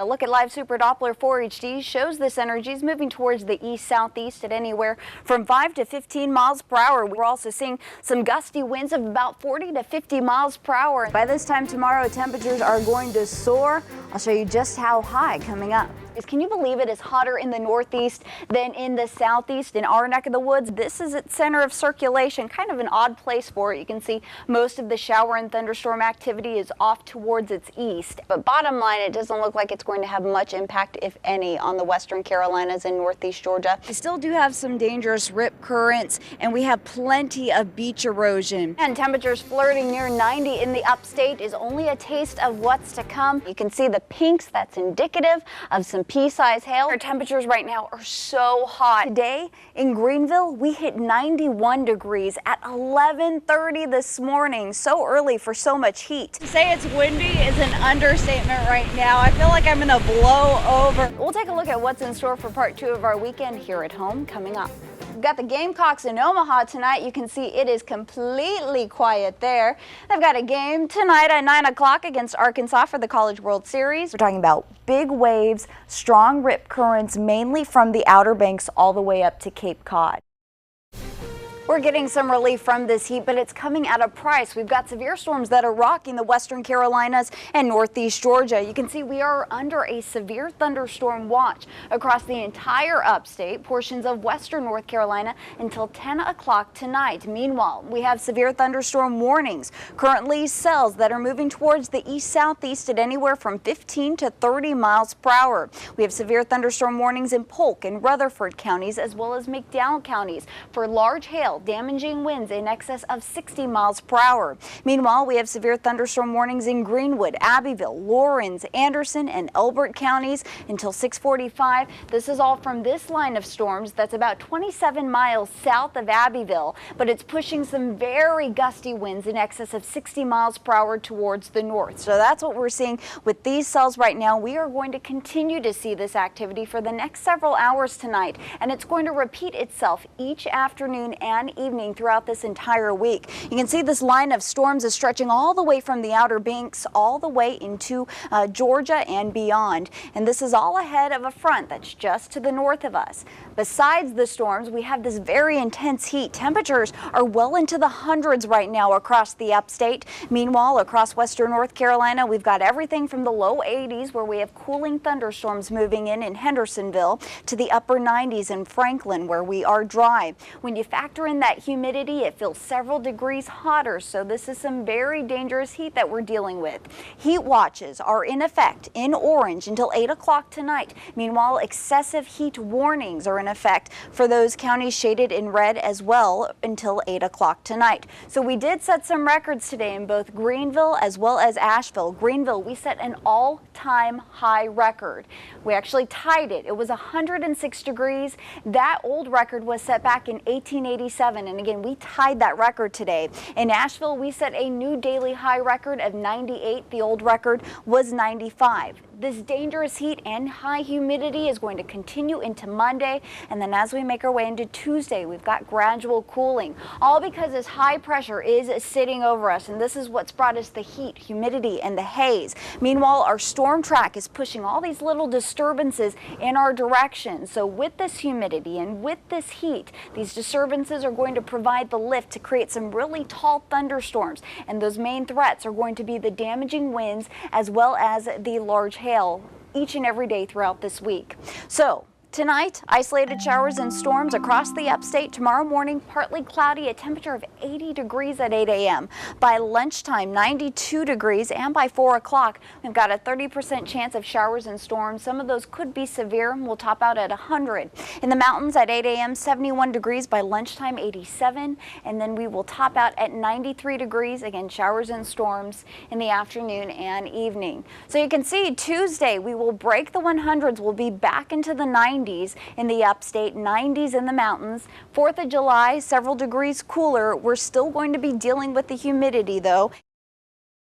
A look at live Super Doppler 4 HD shows this energy is moving towards the east-southeast at anywhere from 5 to 15 miles per hour. We're also seeing some gusty winds of about 40 to 50 miles per hour. By this time tomorrow, temperatures are going to soar. I'll show you just how high coming up. Can you believe it is hotter in the northeast than in the southeast in our neck of the woods? This is its center of circulation, kind of an odd place for it. You can see most of the shower and thunderstorm activity is off towards its east. But bottom line, it doesn't look like it's going to have much impact, if any, on the western Carolinas and northeast Georgia. We still do have some dangerous rip currents, and we have plenty of beach erosion. And temperatures flirting near 90 in the upstate is only a taste of what's to come. You can see the pinks. That's indicative of some pea-sized hail. Our temperatures right now are so hot. Today in Greenville, we hit 91 degrees at 11:30 this morning. So early for so much heat. To say it's windy is an understatement right now. I feel like I'm gonna blow over. We'll take a look at what's in store for part 2 of our weekend here at home coming up. We've got the Gamecocks in Omaha tonight. You can see it is completely quiet there. They've got a game tonight at 9 o'clock against Arkansas for the College World Series. We're talking about big waves, strong rip currents, mainly from the Outer Banks all the way up to Cape Cod. We're getting some relief from this heat, but it's coming at a price. We've got severe storms that are rocking the western Carolinas and northeast Georgia. You can see we are under a severe thunderstorm watch across the entire upstate, portions of western North Carolina until 10 o'clock tonight. Meanwhile, we have severe thunderstorm warnings. Currently, cells that are moving towards the east-southeast at anywhere from 15 to 30 miles per hour. We have severe thunderstorm warnings in Polk and Rutherford counties, as well as McDowell counties for large hail, damaging winds in excess of 60 miles per hour. Meanwhile, we have severe thunderstorm warnings in Greenwood, Abbeville, Lawrence, Anderson, and Elbert counties until 6:45. This is all from this line of storms that's about 27 miles south of Abbeville, but it's pushing some very gusty winds in excess of 60 miles per hour towards the north. So that's what we're seeing with these cells right now. We are going to continue to see this activity for the next several hours tonight, and it's going to repeat itself each afternoon and evening throughout this entire week. You can see this line of storms is stretching all the way from the Outer Banks all the way into Georgia and beyond. And this is all ahead of a front that's just to the north of us. Besides the storms, we have this very intense heat. Temperatures are well into the hundreds right now across the upstate. Meanwhile, across western North Carolina, we've got everything from the low 80s, where we have cooling thunderstorms moving in Hendersonville, to the upper 90s in Franklin, where we are dry. When you factor in that humidity, it feels several degrees hotter, so this is some very dangerous heat that we're dealing with. Heat watches are in effect in orange until 8 o'clock tonight. Meanwhile, excessive heat warnings are in effect for those counties shaded in red as well until 8 o'clock tonight. So we did set some records today in both Greenville as well as Asheville. Greenville, we set an all-time high record. We actually tied it. It was 106 degrees. That old record was set back in 1887. And again, we tied that record today. In Asheville, we set a new daily high record of 98. The old record was 95. This dangerous heat and high humidity is going to continue into Monday, and then as we make our way into Tuesday, we've got gradual cooling, all because this high pressure is sitting over us, and this is what's brought us the heat, humidity, and the haze. Meanwhile, our storm track is pushing all these little disturbances in our direction. So with this humidity and with this heat, these disturbances are going to provide the lift to create some really tall thunderstorms, and those main threats are going to be the damaging winds as well as the large hail each and every day throughout this week. So tonight, isolated showers and storms across the upstate. Tomorrow morning, partly cloudy, a temperature of 80 degrees at 8 a.m. By lunchtime, 92 degrees, and by 4 o'clock, we've got a 30% chance of showers and storms. Some of those could be severe. We'll top out at 100. In the mountains at 8 a.m., 71 degrees. By lunchtime, 87. And then we will top out at 93 degrees. Again, showers and storms in the afternoon and evening. So you can see Tuesday, we will break the 100s. We'll be back into the 90s in the upstate, 90s in the mountains. 4th of July, several degrees cooler. We're still going to be dealing with the humidity though.